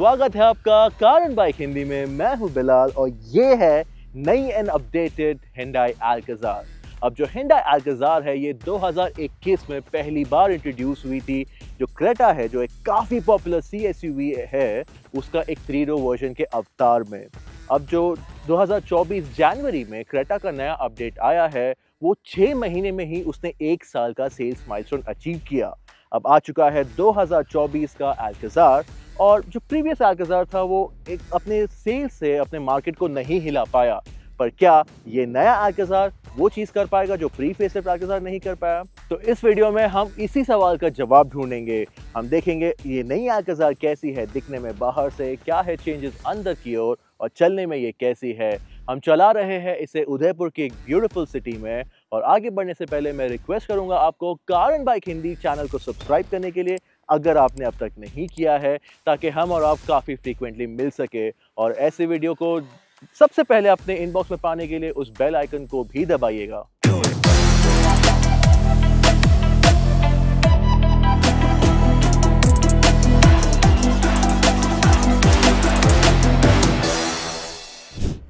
स्वागत है आपका कार एंड बाइक हिंदी में। मैं हूं बिलाल और ये है नई एंड अपडेटेड Hyundai Alcazar। अब जो Hyundai Alcazar है ये 2021 में पहली बार इंट्रोड्यूस हुई थी। जो क्रेटा है जो एक काफ़ी पॉपुलर CSUV है उसका एक 3-row वर्जन के अवतार में। अब जो 2024 जनवरी में क्रेटा का नया अपडेट आया है वो 6 महीने में ही उसने 1 साल का सेल्स माइलस्टोन अचीव किया। अब आ चुका है 2024 का Alcazar और जो प्रीवियस Alcazar था वो एक अपने सेल्स से अपने मार्केट को नहीं हिला पाया। पर क्या ये नया Alcazar वो चीज़ कर पाएगा जो प्री फेसलिफ्ट Alcazar नहीं कर पाया? तो इस वीडियो में हम इसी सवाल का जवाब ढूंढेंगे। हम देखेंगे ये नई Alcazar कैसी है दिखने में बाहर से, क्या है चेंजेस अंदर की ओर और चलने में ये कैसी है। हम चला रहे हैं इसे उदयपुर की एक ब्यूटीफुल सिटी में। और आगे बढ़ने से पहले मैं रिक्वेस्ट करूंगा आपको car and bike Hindi channel को सब्सक्राइब करने के लिए, अगर आपने अब तक नहीं किया है, ताकि हम और आप काफ़ी फ्रीक्वेंटली मिल सके। और ऐसे वीडियो को सबसे पहले अपने इनबॉक्स में पाने के लिए उस बेल आइकन को भी दबाइएगा।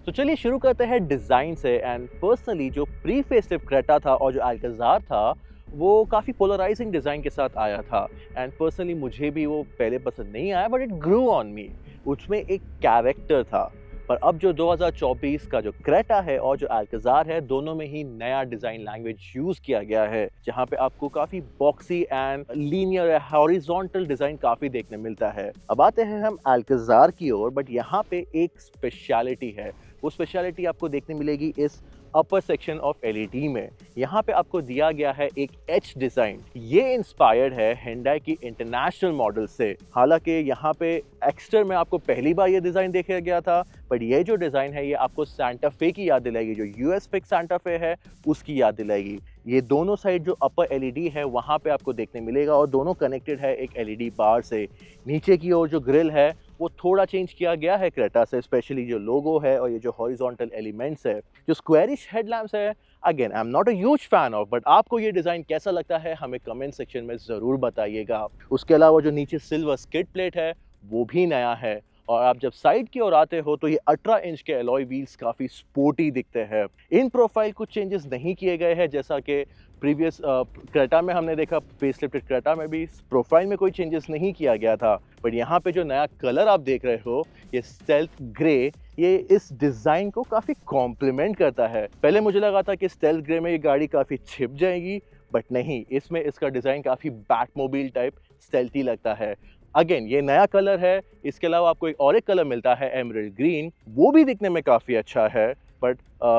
तो चलिए शुरू करते हैं डिज़ाइन से। एंड पर्सनली जो प्री फेसलिफ्ट क्रेटा था और जो Alcazar था वो काफ़ी पोलराइजिंग डिज़ाइन के साथ आया था। एंड पर्सनली मुझे भी वो पहले पसंद नहीं आया, but it grew on me. उसमें एक कैरेक्टर था। पर अब जो 2024 का जो क्रेटा है और जो Alcazar है दोनों में ही नया डिज़ाइन लैंग्वेज यूज़ किया गया है, जहाँ पे आपको काफ़ी boxy and linear horizontal design काफ़ी देखने मिलता है। अब आते हैं हम Alcazar की ओर, बट यहाँ पे एक स्पेशलिटी है। वो स्पेशलिटी आपको देखने मिलेगी इस अपर सेक्शन ऑफ LED में। यहाँ पे आपको दिया गया है एक H डिज़ाइन। ये इंस्पायर्ड है Hyundai की इंटरनेशनल मॉडल से। हालांकि यहाँ पे एक्सटर में आपको पहली बार ये डिज़ाइन देखा गया था, बट ये जो डिज़ाइन है ये आपको सांता फे की याद दिलाएगी। जो US पिक सांता फे है उसकी याद दिलाएगी। ये दोनों साइड जो अपर LED है वहाँ पे आपको देखने मिलेगा और दोनों कनेक्टेड है एक LED बार से। नीचे की ओर जो ग्रिल है वो थोड़ा चेंज किया गया है क्रेटा से, स्पेशली जो लोगो है और ये जो हॉरिजॉन्टल एलिमेंट्स है। जो स्क्वेरिश हेडलैम्प्स है, again I am not a huge fan of, but आपको ये डिज़ाइन कैसा लगता है हमें कमेंट सेक्शन में ज़रूर बताइएगा। उसके अलावा जो नीचे सिल्वर स्किड प्लेट है वो भी नया है। और आप जब साइड की ओर आते हो तो ये 18 इंच के अलॉय व्हील्स काफ़ी स्पोर्टी दिखते हैं। इन प्रोफाइल कुछ चेंजेस नहीं किए गए हैं, जैसा कि प्रीवियस क्रेटा में हमने देखा। फेसलिफ्टेड क्रेटा में भी प्रोफाइल में कोई चेंजेस नहीं किया गया था, बट यहाँ पे जो नया कलर आप देख रहे हो ये स्टेल्थ ग्रे, ये इस डिज़ाइन को काफ़ी कॉम्प्लीमेंट करता है। पहले मुझे लगा था कि स्टेल्थ ग्रे में ये गाड़ी काफ़ी छिप जाएगी, बट नहीं, इसमें इसका डिज़ाइन काफ़ी बैटमोबाइल टाइप स्टेल्थी लगता है। अगेन ये नया कलर है। इसके अलावा आपको एक और एक कलर मिलता है एमरल्ड ग्रीन, वो भी दिखने में काफ़ी अच्छा है। बट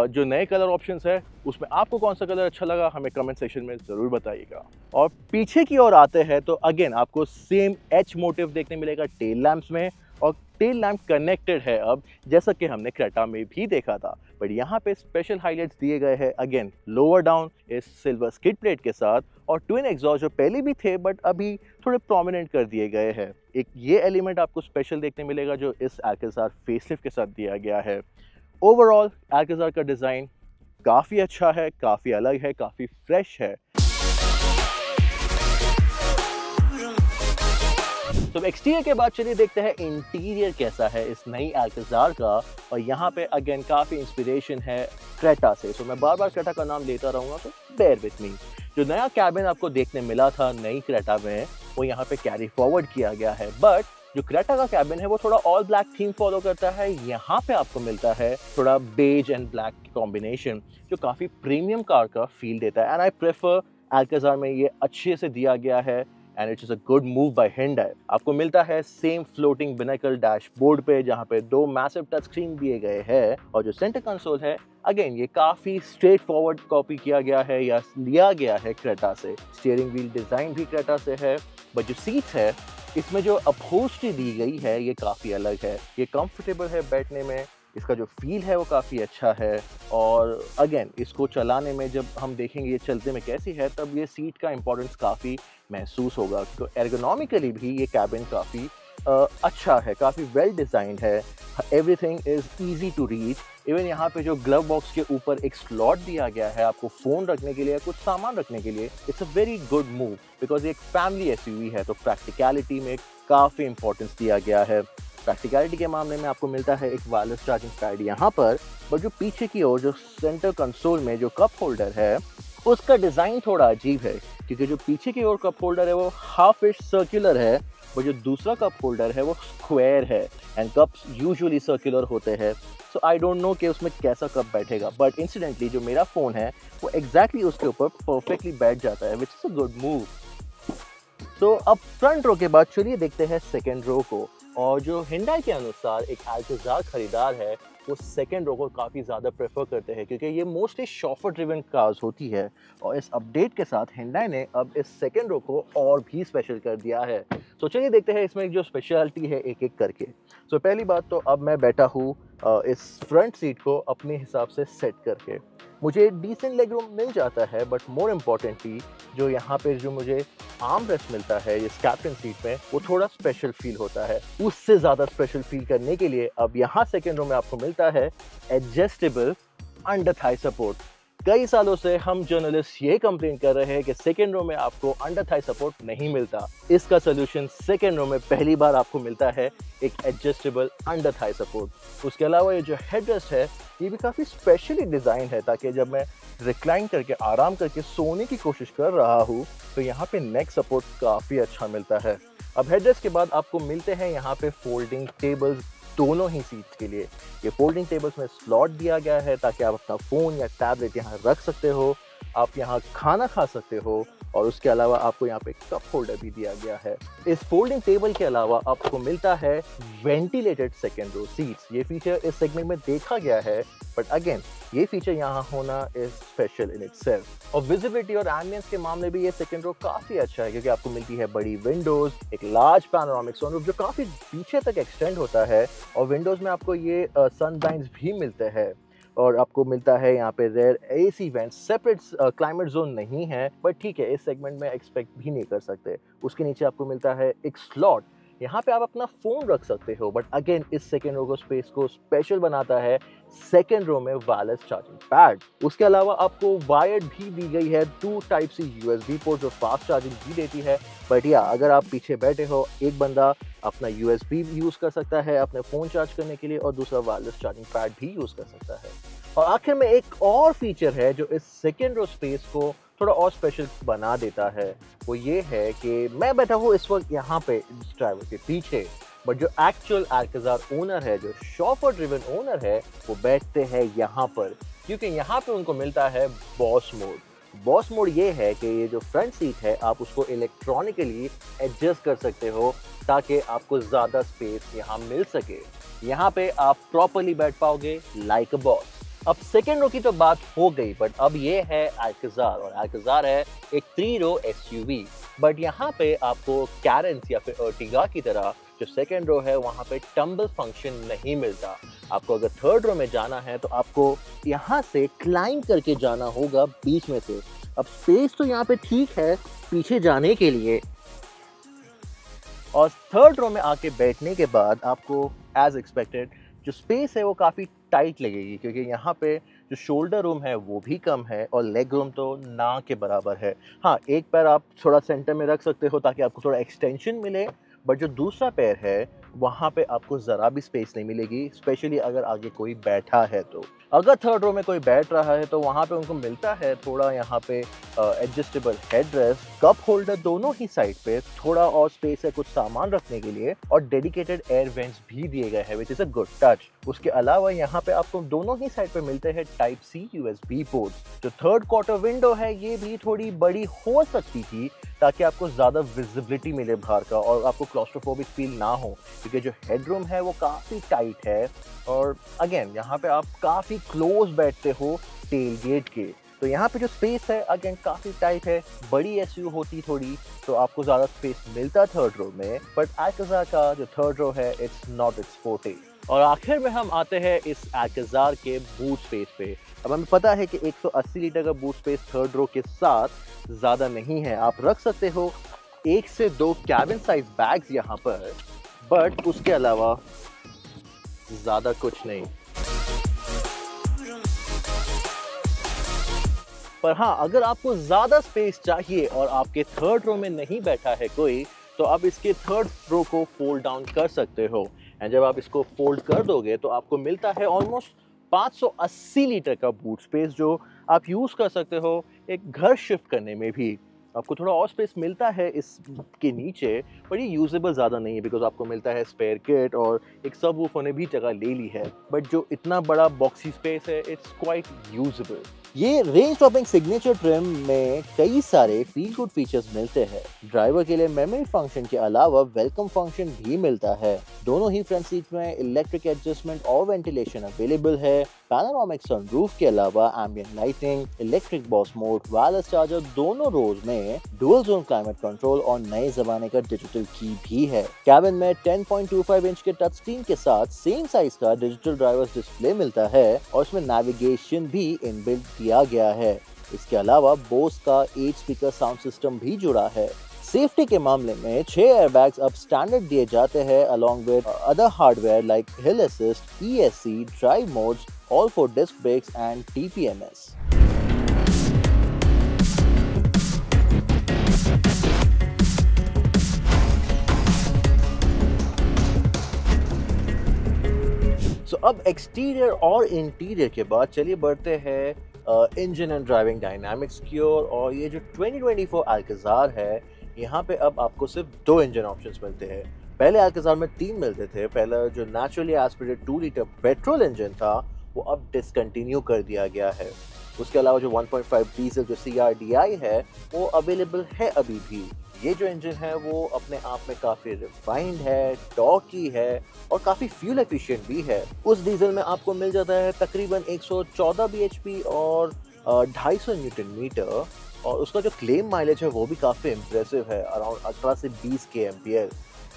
जो नए कलर ऑप्शंस है उसमें आपको कौन सा कलर अच्छा लगा हमें कमेंट सेक्शन में ज़रूर बताइएगा। और पीछे की ओर आते हैं तो अगेन आपको सेम H मोटिव देखने मिलेगा टेल लैंप्स में। और टेल लैंप कनेक्टेड है अब, जैसा कि हमने क्रेटा में भी देखा था। बट यहाँ पे स्पेशल हाईलाइट्स दिए गए हैं अगेन लोअर डाउन इस सिल्वर स्किड प्लेट के साथ, और ट्विन एग्जॉस्ट जो पहले भी थे बट अभी थोड़े प्रोमिनेंट कर दिए गए हैं। एक ये एलिमेंट आपको स्पेशल देखने मिलेगा जो इस Alcazar फेसलिफ्ट के साथ दिया गया है। ओवरऑल Alcazar का डिज़ाइन काफ़ी अच्छा है, काफ़ी अलग है, काफ़ी फ्रेश है। तो एक्सटीरियर के बाद चलिए देखते हैं इंटीरियर कैसा है इस नई Alcazar का। और यहाँ पे अगेन काफ़ी इंस्पिरेशन है क्रेटा से, तो मैं बार बार क्रेटा का नाम लेता रहूँगा, तो बेयर विथ मी। जो नया कैबिन आपको देखने मिला था नई क्रेटा में वो यहाँ पे कैरी फॉरवर्ड किया गया है, बट जो क्रेटा का कैबिन है वो थोड़ा ऑल ब्लैक थीम फॉलो करता है। यहाँ पे आपको मिलता है थोड़ा बेज एंड ब्लैक कॉम्बिनेशन जो काफ़ी प्रीमियम कार का फील देता है। एंड आई प्रेफर Alcazar में ये अच्छे से दिया गया है and it is a good move by Hyundai। आपको मिलता है सेम फ्लोटिंग बिनेकल डैशबोर्ड पे, जहाँ पे 2 मैसिव टच स्क्रीन दिए गए हैं। और जो सेंटर कंसोल है अगेन ये काफ़ी स्ट्रेट फॉरवर्ड कॉपी किया गया है या लिया गया है क्रेटा से। स्टीयरिंग व्हील डिज़ाइन भी क्रेटा से है, बट जो सीट है इसमें जो अपहोल्स्ट्री दी गई है ये काफ़ी अलग है। ये कंफर्टेबल है बैठने में, इसका जो फील है वो काफ़ी अच्छा है। और अगेन इसको चलाने में जब हम देखेंगे ये चलते में कैसी है, तब ये सीट का इंपॉर्टेंस काफ़ी महसूस होगा। तो एर्गोनॉमिकली भी ये कैबिन काफ़ी अच्छा है, काफ़ी वेल डिज़ाइंड है। Everything is easy to reach. Even यहाँ पे जो ग्लव बॉक्स के ऊपर एक स्लॉट दिया गया है आपको फ़ोन रखने के लिए, कुछ सामान रखने के लिए, it's a very good move because एक फैमिली SUV है, तो प्रैक्टिकलिटी में काफ़ी इंपॉर्टेंस दिया गया है। प्रैक्टिकलिटी के मामले में आपको मिलता है एक वायरलेस चार्जिंग पैड यहाँ पर, बट जो पीछे की ओर जो सेंटर कंसोल में जो कप होल्डर है उसका डिज़ाइन थोड़ा अजीब है, क्योंकि जो पीछे की ओर कप होल्डर है वो हाफ इश सर्कुलर है, और जो दूसरा कप होल्डर है वो स्क्वायर है, एंड कप्स यूजुअली सर्कुलर होते हैं। सो आई डोंट नो कि उसमें कैसा कप बैठेगा, बट इंसिडेंटली जो मेरा फ़ोन है वो एग्जैक्टली उसके ऊपर परफेक्टली बैठ जाता है, which is a good move. तो अब फ्रंट रो के बाद चलिए देखते हैं सेकेंड रो को। और जो हिंडाई के अनुसार एक अल्काज़ार खरीदार है वो सेकेंड रो को काफ़ी ज़्यादा प्रेफर करते हैं, क्योंकि ये मोस्टली शॉफर ड्रिवन कार्स होती है, और इस अपडेट के साथ हिंडाई ने अब इस सेकेंड रो को और भी स्पेशल कर दिया है। तो चलिए देखते हैं इसमें जो स्पेशलिटी है एक एक करके। तो पहली बात तो अब मैं बैठा हूँ इस फ्रंट सीट को अपने हिसाब से सेट करके। मुझे डिसेंट लेग रूम मिल जाता है, बट मोर इम्पॉर्टेंटली जो यहाँ पे जो मुझे आर्म रेस्ट मिलता है इस कैप्टन सीट में वो थोड़ा स्पेशल फील होता है। उससे ज़्यादा स्पेशल फील करने के लिए अब यहाँ सेकेंड रो में आपको मिलता है एडजस्टेबल अंडर थाई सपोर्ट। कई सालों से हम जर्नलिस्ट ये कंप्लेन कर रहे हैं कि सेकेंड रो में आपको अंडर थाई सपोर्ट नहीं मिलता। इसका सोल्यूशन सेकेंड रो में पहली बार आपको मिलता है एक एडजस्टेबल अंडर थाई सपोर्ट। उसके अलावा ये जो हेडरेस्ट है ये भी काफ़ी स्पेशली डिज़ाइन है, ताकि जब मैं रिक्लाइन करके आराम करके सोने की कोशिश कर रहा हूँ तो यहाँ पे नेक सपोर्ट काफ़ी अच्छा मिलता है। अब हेडरेस्ट के बाद आपको मिलते हैं यहाँ पे फोल्डिंग टेबल्स दोनों ही सीट्स के लिए। ये फोल्डिंग टेबल्स में स्लॉट दिया गया है ताकि आप अपना फ़ोन या टैबलेट यहाँ रख सकते हो, आप यहाँ खाना खा सकते हो, और उसके अलावा आपको यहाँ पे कप होल्डर भी दिया गया है। इस फोल्डिंग टेबल के अलावा आपको मिलता है वेंटिलेटेड सेकेंड रो सीट्स। ये फीचर इस सेगमेंट में देखा गया है, बट अगेन ये फीचर यहाँ होना इज स्पेशल इन इटसेल्फ। और विजिबिलिटी और एम्बियंस के मामले भी ये सेकेंड रो काफ़ी अच्छा है, क्योंकि आपको मिलती है बड़ी विंडोज़, एक लार्ज पैनोरामिक सनरूफ जो काफ़ी पीछे तक एक्सटेंड होता है, और विंडोज़ में आपको ये सन ब्लाइंड्स भी मिलते हैं, और आपको मिलता है यहाँ पे rare AC vents. Separate climate zone नहीं है, बट ठीक है इस सेगमेंट में एक्सपेक्ट भी नहीं कर सकते। उसके नीचे आपको मिलता है एक स्लॉट, यहाँ पे आप अपना फ़ोन रख सकते हो, बट अगेन इस सेकेंड रो को स्पेस को स्पेशल बनाता है सेकेंड रो में वायरलेस चार्जिंग पैड। उसके अलावा आपको वायर्ड भी दी गई है 2 टाइप सी USB पोर्ट जो फास्ट चार्जिंग भी देती है। बट या अगर आप पीछे बैठे हो, एक बंदा अपना USB यूज़ कर सकता है अपने फ़ोन चार्ज करने के लिए, और दूसरा वायरलेस चार्जिंग पैड भी यूज़ कर सकता है। और आखिर में एक और फीचर है जो इस सेकेंड रो स्पेस को थोड़ा और स्पेशल बना देता है, वो ये है कि मैं बैठा हूँ इस वक्त यहाँ पे इस ड्राइवर के पीछे, बट जो एक्चुअल अल्काज़ार ओनर है, जो शॉफर ड्रिवन ओनर है, वो बैठते हैं यहाँ पर, क्योंकि यहाँ पे उनको मिलता है बॉस मोड। बॉस मोड ये है कि ये जो फ्रंट सीट है आप उसको इलेक्ट्रॉनिकली एडजस्ट कर सकते हो ताकि आपको ज़्यादा स्पेस यहाँ मिल सके। यहाँ पे आप प्रॉपरली बैठ पाओगे लाइक अ बॉस। अब सेकेंड रो की तो बात हो गई, बट अब ये है अल्काज़ार, और अल्काज़ार है एक 3 रो SUV। बट यहाँ पे आपको कैरेंस या फिर अर्टिगा की तरह जो सेकेंड रो है वहाँ पे टम्बल फंक्शन नहीं मिलता। आपको अगर थर्ड रो में जाना है तो आपको यहाँ से क्लाइंब करके जाना होगा बीच में से। अब स्पेस तो यहाँ पे ठीक है पीछे जाने के लिए, और थर्ड रो में आके बैठने के बाद आपको एज एक्सपेक्टेड जो स्पेस है वो काफ़ी टाइट लगेगी, क्योंकि यहाँ पे जो शोल्डर रूम है वो भी कम है और लेग रूम तो ना के बराबर है। हाँ, एक पैर आप थोड़ा सेंटर में रख सकते हो ताकि आपको थोड़ा एक्सटेंशन मिले, बट जो दूसरा पैर है वहाँ पे आपको ज़रा भी स्पेस नहीं मिलेगी, स्पेशली अगर आगे कोई बैठा है तो। अगर थर्ड रो में कोई बैठ रहा है तो वहाँ पे उनको मिलता है थोड़ा यहाँ पे एडजस्टेबल हेडरेस्ट, कप होल्डर दोनों ही साइड पे, थोड़ा और स्पेस है कुछ सामान रखने के लिए, और डेडिकेटेड एयर वेंट्स भी दिए गए हैं, which is a good touch. उसके अलावा यहाँ पे आपको दोनों ही साइड पे मिलते हैं टाइप C USB पोर्ट्स। जो थर्ड क्वार्टर विंडो है ये भी थोड़ी बड़ी हो सकती थी ताकि आपको ज़्यादा विजिबिलिटी मिले बाहर का और आपको क्लॉस्ट्रोफोबिक फील ना हो, क्योंकि जो हेडरूम है वो काफ़ी टाइट है, और अगेन यहाँ पे आप काफ़ी क्लोज बैठते हो टेल गेट के, तो यहाँ पे जो स्पेस है अगेन काफ़ी टाइट है। बड़ी SUV होती थोड़ी तो आपको ज़्यादा स्पेस मिलता थर्ड रो में, बट अल्काज़ार का जो थर्ड रो है इट्स नॉट इट्स फोर्टे। और आखिर में हम आते हैं इस अल्काज़ार के बूट स्पेस पे। अब हमें पता है कि 180 लीटर का बूट स्पेस थर्ड रो के साथ ज़्यादा नहीं है, आप रख सकते हो 1 से 2 कैबिन साइज बैग्स यहाँ पर, बट उसके अलावा ज़्यादा कुछ नहीं। पर हाँ, अगर आपको ज़्यादा स्पेस चाहिए और आपके थर्ड रो में नहीं बैठा है कोई, तो आप इसके थर्ड रो को फोल्ड डाउन कर सकते हो, एंड जब आप इसको फोल्ड कर दोगे तो आपको मिलता है ऑलमोस्ट 580 लीटर का बूट स्पेस, जो आप यूज़ कर सकते हो एक घर शिफ्ट करने में भी। आपको थोड़ा और स्पेस मिलता है इसके नीचे, पर ये यूजेबल ज़्यादा नहीं है बिकॉज आपको मिलता है स्पेयर किट, और एक सबवूफर ने भी जगह ले ली है। बट जो इतना बड़ा बॉक्सी स्पेस है, इट्स क्वाइट यूजेबल। ये रेंज टॉपिंग सिग्नेचर ट्रिम में कई सारे फील गुड फीचर्स मिलते हैं। ड्राइवर के लिए मेमोरी फंक्शन के अलावा वेलकम फंक्शन भी मिलता है। दोनों ही फ्रंट सीट में इलेक्ट्रिक एडजस्टमेंट और वेंटिलेशन अवेलेबल है। पैनोरामिक सनरूफ के अलावा ambient lighting, electric boss mode, wireless charger दोनों रोज में, डुअल जोन क्लाइमेट कंट्रोल और नए जमाने का डिजिटल की भी है। कैबिन में 10.25 इंच के टच स्क्रीन के साथ सेम साइज का डिजिटल ड्राइवर्स डिस्प्ले मिलता है और इसमें नेविगेशन भी इनबिल्ट किया गया है। इसके अलावा बोस का 8 स्पीकर साउंड सिस्टम भी जुड़ा है। सेफ्टी के मामले में 6 एयरबैग्स अब स्टैंडर्ड दिए जाते हैं along with other hardware like hill assist, ESC, drive modes, all 4 disc brakes and TPMS. So, अब एक्सटीरियर और इंटीरियर के बाद चलिए बढ़ते हैं इंजन एंड ड्राइविंग डायनामिक्स की ओर। और ये जो 2024 अल्काज़ार है, यहाँ पे अब आपको सिर्फ 2 इंजन ऑप्शंस मिलते हैं। पहले अल्काज़ार में 3 मिलते थे। पहला जो naturally aspirated 2 litre petrol engine था वो अब डिसकंटिन्यू कर दिया गया है। उसके अलावा जो 1.5 डीजल जो CRDI है वो अवेलेबल है अभी भी। ये जो इंजन है वो अपने आप में काफ़ी रिफाइंड है, टॉर्की है और काफ़ी फ्यूल एफिशिएंट भी है। उस डीजल में आपको मिल जाता है तकरीबन 114 bhp और 250 न्यूटन मीटर, और उसका जो क्लेम माइलेज है वो भी काफ़ी इम्प्रेसिव है, अराउंड 18 से 20 kmpl।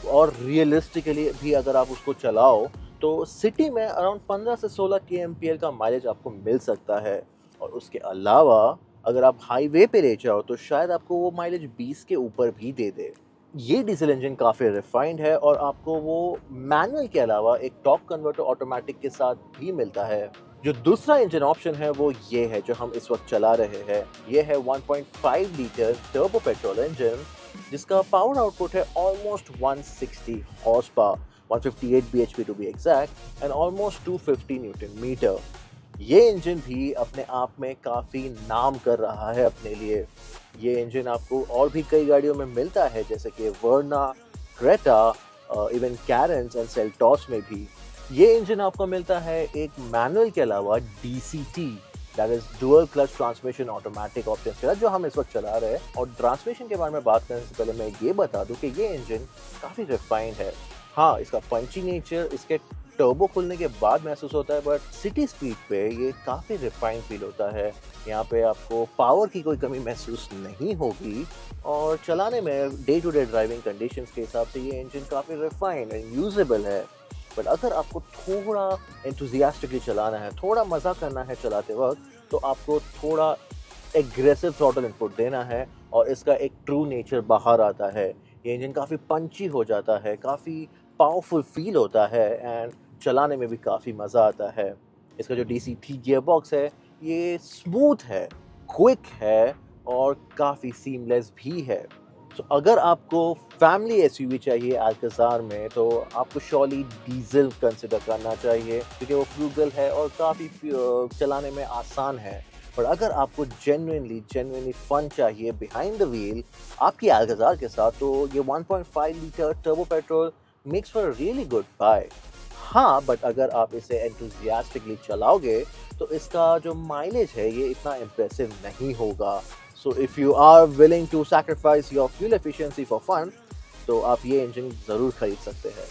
और रियलिस्टिकली भी अगर आप उसको चलाओ तो सिटी में अराउंड 15 से 16 kmpl का माइलेज आपको मिल सकता है। और उसके अलावा अगर आप हाईवे पे ले जाओ तो शायद आपको वो माइलेज 20 के ऊपर भी दे दे। ये डीजल इंजन काफ़ी रिफाइंड है और आपको वो मैनुअल के अलावा एक टॉर्क कन्वर्टर ऑटोमेटिक के साथ भी मिलता है। जो दूसरा इंजन ऑप्शन है वो ये है जो हम इस वक्त चला रहे हैं। ये है 1.5 लीटर टर्बो पेट्रोल इंजन जिसका पावर आउटपुट है almost 160 horse power, 158 bhp to be exact, and almost 250 newton metre. ये इंजन भी अपने आप में काफ़ी नाम कर रहा है अपने लिए। ये इंजन आपको और भी कई गाड़ियों में मिलता है जैसे कि Verna, Creta, even Carens and Seltos में भी। ये इंजन आपको मिलता है एक मैनुअल के अलावा DCT, that is dual clutch transmission automatic option के साथ, जो हम इस वक्त चला रहे हैं। और ट्रांसमिशन के बारे में बात करने से पहले मैं ये बता दूं कि ये इंजन काफ़ी रिफाइंड है। हाँ, इसका पंची नेचर इसके टर्बो खुलने के बाद महसूस होता है, बट सिटी स्पीड पे ये काफ़ी रिफाइंड फील होता है। यहाँ पे आपको पावर की कोई कमी महसूस नहीं होगी और चलाने में day to day driving conditions के हिसाब से ये इंजन काफ़ी रिफाइंड एंड यूजेबल है। बट अगर आपको थोड़ा एंथुजियास्टिकली चलाना है, थोड़ा मज़ा करना है चलाते वक्त, तो आपको थोड़ा एग्रेसिव थ्रॉटल इनपुट देना है और इसका एक ट्रू नेचर बाहर आता है। ये इंजन काफ़ी पंची हो जाता है, काफ़ी पावरफुल फील होता है एंड चलाने में भी काफ़ी मज़ा आता है। इसका जो DCT गियर बॉक्स है ये स्मूथ है, क्विक है और काफ़ी सीमलेस भी है। तो अगर आपको फैमिली SUV चाहिए अल्काज़ार में तो आपको श्योरली डीजल कंसिडर करना चाहिए क्योंकि वो फ्रूगल है और काफ़ी चलाने में आसान है। पर अगर आपको जेन्युइनली फन चाहिए बिहाइंड द व्हील आपकी अल्काज़ार के साथ, तो ये 1.5 litre turbo petrol makes for a really good buy. हाँ, बट अगर आप इसे एंथुजियास्टिकली चलाओगे तो इसका जो माइलेज है ये इतना इम्प्रेसिव नहीं होगा। So if you are willing to sacrifice your fuel efficiency for fun, तो आप ये इंजन ज़रूर खरीद सकते हैं।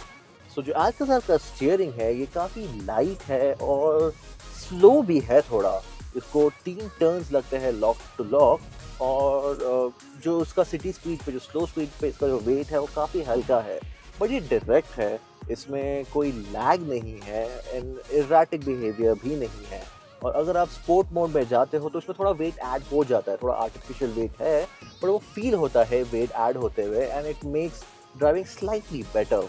सो जो अल्काज़ार का स्टीयरिंग है ये काफ़ी लाइट है और स्लो भी है थोड़ा। इसको 3 टर्न्स लगते हैं लॉक टू लॉक, और जो उसका सिटी स्पीड पे, जो स्लो स्पीड पे इसका जो वेट है वो काफ़ी हल्का है। बट ये डायरेक्ट है, इसमें कोई लैग नहीं है एंड इरैटिक बिहेवियर भी नहीं है। और अगर आप स्पोर्ट मोड में जाते हो तो इसमें थोड़ा वेट ऐड हो जाता है, थोड़ा आर्टिफिशियल वेट है, पर वो फील होता है वेट ऐड होते हुए and it makes driving slightly better.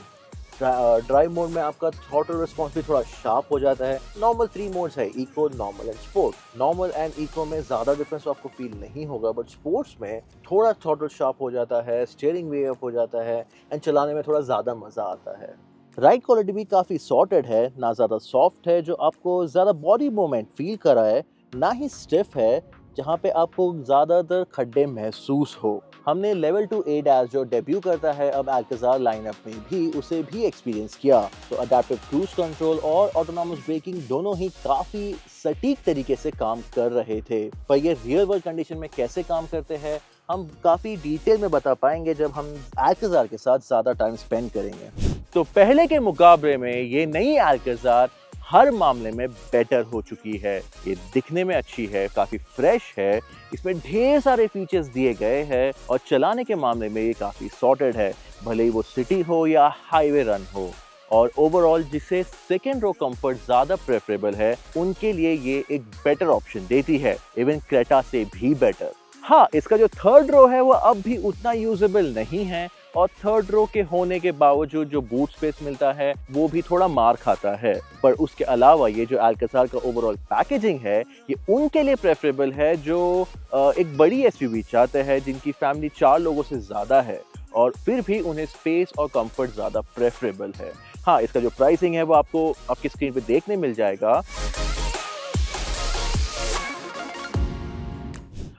Drive mode में आपका थ्रॉटल रिस्पॉन्स भी थोड़ा शार्प हो जाता है। नॉर्मल 3 मोड्स है, eco, normal and sport. Normal and eco में ज़्यादा डिफरेंस तो आपको फील नहीं होगा, बट स्पोर्ट्स में थोड़ा थ्रॉटल शार्प हो जाता है, स्टीयरिंग वे अप हो जाता है एंड चलाने में थोड़ा ज़्यादा मज़ा आता है। राइड क्वालिटी भी काफ़ी सॉर्टेड है, ना ज़्यादा सॉफ्ट है जो आपको ज़्यादा बॉडी मूवमेंट फील कराए, ना ही स्टिफ है जहाँ पे आपको ज़्यादातर खड्डे महसूस हो। हमने लेवल 2 ADAS जो डेब्यू करता है अब अल्काज़ार लाइनअप में भी, उसे भी एक्सपीरियंस किया। तो अडैप्टिव क्रूज कंट्रोल और ऑटोनॉमस ब्रेकिंग दोनों ही काफ़ी सटीक तरीके से काम कर रहे थे। पर ये रियल वर्ल्ड कंडीशन में कैसे काम करते हैं हम काफ़ी डिटेल में बता पाएंगे जब हम अल्काज़ार के साथ ज़्यादा टाइम स्पेंड करेंगे। तो पहले के मुकाबले में ये नई अल्काज़ार हर मामले में बेटर हो चुकी है। ये दिखने में अच्छी है, काफ़ी फ्रेश है, इसमें ढेर सारे फीचर्स दिए गए हैं और चलाने के मामले में ये काफ़ी सॉर्टेड है, भले ही वो सिटी हो या हाईवे रन हो। और ओवरऑल जिसे सेकेंड रो कंफर्ट ज़्यादा प्रेफरेबल है उनके लिए ये एक बेटर ऑप्शन देती है, इवन क्रेटा से भी बेटर। हाँ, इसका जो थर्ड रो है वो अब भी उतना यूजेबल नहीं है और थर्ड रो के होने के बावजूद जो बूट स्पेस मिलता है वो भी थोड़ा मार खाता है। पर उसके अलावा ये जो अल्काज़ार का ओवरऑल पैकेजिंग है ये उनके लिए प्रेफरेबल है जो एक बड़ी एसयूवी चाहते हैं, जिनकी फैमिली 4 लोगों से ज़्यादा है और फिर भी उन्हें स्पेस और कंफर्ट ज़्यादा प्रेफरेबल है। हाँ, इसका जो प्राइसिंग है वो आपको आपकी स्क्रीन पे देखने मिल जाएगा।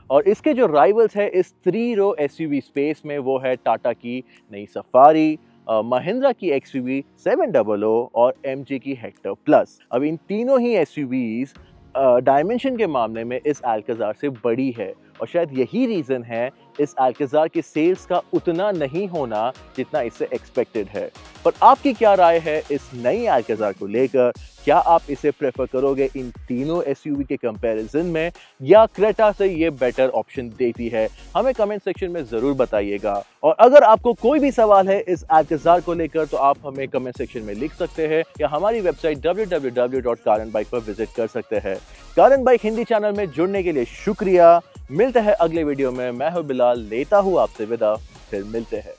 और इसके जो राइवल्स है इस 3 रो एसयूवी स्पेस में वो है टाटा की नई सफारी, महिंद्रा की XUV 700 और MG की हेक्टर प्लस। अब इन तीनों ही एसयूवीज डायमेंशन के मामले में इस अल्काज़ार से बड़ी है और शायद यही रीज़न है इस अल्काज़ार के सेल्स का उतना नहीं होना जितना इससे एक्सपेक्टेड है। पर आपकी क्या राय है इस नई अल्काज़ार को लेकर? क्या आप इसे प्रेफर करोगे इन तीनों एसयूवी के कंपैरिजन में या क्रेटा से ये बेटर ऑप्शन देती है? हमें कमेंट सेक्शन में ज़रूर बताइएगा। और अगर आपको कोई भी सवाल है इस अल्काज़ार को लेकर तो आप हमें कमेंट सेक्शन में लिख सकते हैं या हमारी वेबसाइट www.karanbike पर विजिट कर सकते हैं। कारण बाइक हिंदी चैनल में जुड़ने के लिए शुक्रिया। मिलते हैं अगले वीडियो में। मैं हूं बिलाल, लेता हूं आपसे विदा, फिर मिलते हैं।